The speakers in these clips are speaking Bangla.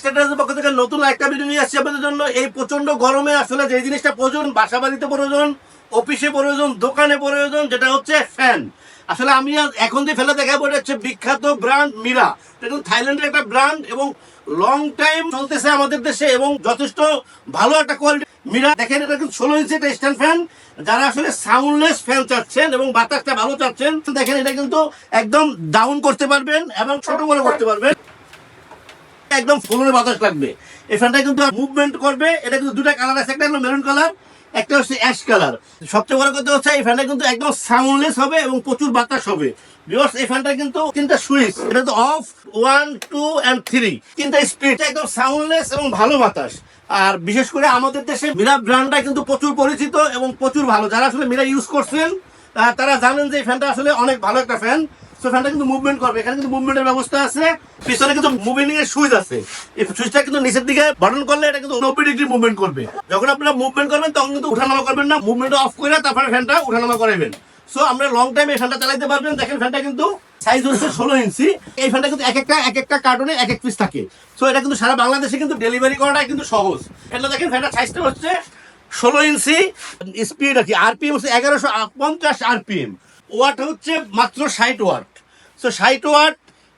স্ট্যাটাসের পক্ষ থেকে নতুন একটা ভিডিও নিয়ে আসছি আপনাদের জন্য। এই প্রচন্ড গরমে আসলে যে জিনিসটা প্রয়োজন, বাসা বাড়িতে প্রয়োজন, অফিসে প্রয়োজন, দোকানে প্রয়োজন, যেটা হচ্ছে ফ্যান। আসলে আমি এখন যে ফেলে দেখাবো এটা হচ্ছে বিখ্যাত ব্র্যান্ড মিরা। এটা থাইল্যান্ডের একটা ব্র্যান্ড এবং লং টাইম চলতেছে আমাদের দেশে এবং যথেষ্ট ভালো একটা কোয়ালিটি। মিরা দেখেন, এটা কিন্তু 16 ইঞ্চি একটা স্ট্যান্ড ফ্যান। যারা আসলে সাউন্ডলেস ফ্যান চাচ্ছেন এবং বাতাসটা ভালো চাচ্ছেন, দেখেন এটা কিন্তু একদম ডাউন করতে পারবেন এবং ছোট করে করতে পারবেন, একদম ফ্লোরে বাতাস লাগবে। এই ফ্যানটা কিন্তু মুভমেন্ট করবে। এটা কিন্তু দুটা কালার আছে, একটা হলো মেরুন কালার, একটা হচ্ছে অ্যাশ কালার। সবচেয়ে বড় কথা হচ্ছে এই ফ্যানটা কিন্তু একদম সাউন্ডলেস হবে এবং প্রচুর বাতাস হবে। ভিউয়ার্স, এই ফ্যানটা কিন্তু তিনটা সুইচ, এটা তো অফ, 1, 2 and 3, তিনটা স্পিড, একদম সাউন্ডলেস এবং ভালো বাতাস। আর বিশেষ করে আমাদের দেশে মিরা ব্র্যান্ডটা কিন্তু প্রচুর পরিচিত এবং প্রচুর ভালো। যারা আসলে মিরা ইউজ করছেন তারা জানেন যে এই ফ্যানটা আসলে অনেক ভালো একটা ফ্যান। সো ফ্যানটা কিন্তু মুভমেন্ট করবে, এখানে কিন্তু মুভমেন্টের ব্যবস্থা আছে, পিছনে কিন্তু মুভিং এর সুইচ আছে। এই সুইচটা কিন্তু নিচের দিকে বাটন করলে এটা কিন্তু 90 ডিগ্রি মুভমেন্ট করবে। যখন আপনারা মুভমেন্ট করবেন তখন কিন্তু উঠানামা করবেন না, মুভমেন্ট অফ করে তারপরে ফ্যানটা উঠানামা করাবেন। সো আমরা লং টাইম এই ফ্যানটা চালাতে পারবেন। দেখেন ফ্যানটা কিন্তু সাইজ হচ্ছে 16 ইঞ্চি। এই ফ্যানটা কিন্তু এক একটা কার্টুনে এক এক পিস থাকে। সো এটা কিন্তু সারা বাংলাদেশে কিন্তু ডেলিভারি করাটা কিন্তু সহজ। এটা দেখেন ফ্যানটা সাইজটা হচ্ছে 16 ইঞ্চি, স্পিড আছে আরপিএম হচ্ছে 1150 আরপিএম, ওয়াট হচ্ছে মাত্র 60 ওয়াট। সো 60 ওয়াট,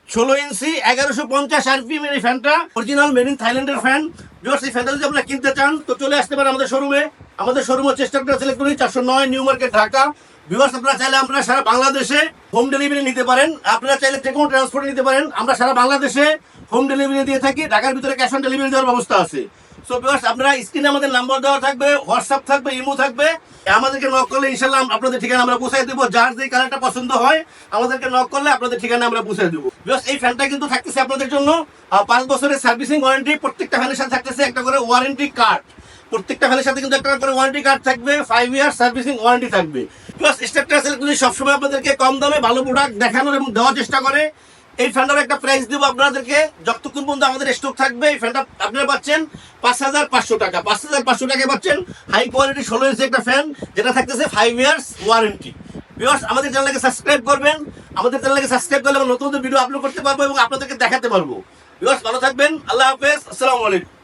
16 ইঞ্চি, 1150 আরপিএম এর এই ফ্যানটা অরিজিনাল মেড ইন থাইল্যান্ডের ফ্যান। ভিউয়ার্স, এই ফ্যানটা যদি আপনারা কিনতে চান তো চলে আসতে পারেন আমাদের শোরুমে। আমাদের শোরুম হচ্ছে structure electronics, 409 new market, Dhaka. Viewers, আপনারা চাইলে আপনারা সারা বাংলাদেশে হোম ডেলিভারি নিতে পারেন। আপনারা চাইলে যে কোনো ট্রান্সপোর্ট নিতে পারেন। আমরা সারা বাংলাদেশে হোম ডেলিভারি দিয়ে থাকি। ঢাকার ভিতরে ক্যাশ অন ডেলিভারি দেওয়ার ব্যবস্থা আছে। সো ভিউয়ার্স, আপনারা স্ক্রিনে আমাদের নাম্বার দেওয়া থাকবে, হোয়াটসঅ্যাপ থাকবে, ইমো থাকবে। আমাদেরকে নক করলে ইনশাআল্লাহ আপনাদের ঠিকানা আমরা পৌঁছে দেবো। যার যে কালারটা পছন্দ হয় আমাদেরকে নক করলে আপনাদের ঠিকানা আমরা পৌঁছে দেবো। ভিউয়ার্স, এই ফ্যানটা কিন্তু থাকতেছে আপনাদের জন্য 5 বছরের সার্ভিসিং ওয়ারেন্টি। প্রত্যেকটা ফ্যানের সাথে থাকতেছে একটা করে ওয়ারেন্টি কার্ড। প্রত্যেকটা ফ্যানের সাথে কিন্তু একটা করে ওয়ারেন্টি কার্ড থাকবে, 5 ইয়ার সার্ভিসিং ওয়ারেন্টি থাকবে। প্লাস স্ট্রাকচার ইলেকট্রনিক্স সবসময় আপনাদেরকে কম দামে ভালো প্রোডাক্ট দেখানোর এবং দেওয়ার চেষ্টা করে। এই ফ্যানটার একটা প্রাইস দেবো আপনাদেরকে, যতক্ষণ পর্যন্ত আমাদের স্টক থাকবে। এই ফ্যানটা আপনারা পাচ্ছেন 5500 টাকা। 5500 টাকায় পাচ্ছেন হাই কোয়ালিটি 16 ইঞ্চি একটা ফ্যান, যেটা থাকতেছে 5 ইয়ার্স ওয়ারেন্টি। ভিউয়ার্স, আমাদের চ্যানেলকে সাবস্ক্রাইব করবেন। আমাদের চ্যানেলকে সাবস্ক্রাইব করলে আমরা নতুন নতুন ভিডিও আপলোড করতে পারবো এবং আপনাদেরকে দেখাতে পারবো। ভিউয়ার্স, ভালো থাকবেন। আল্লাহ হাফেজ, আসসালামু আলাইকুম।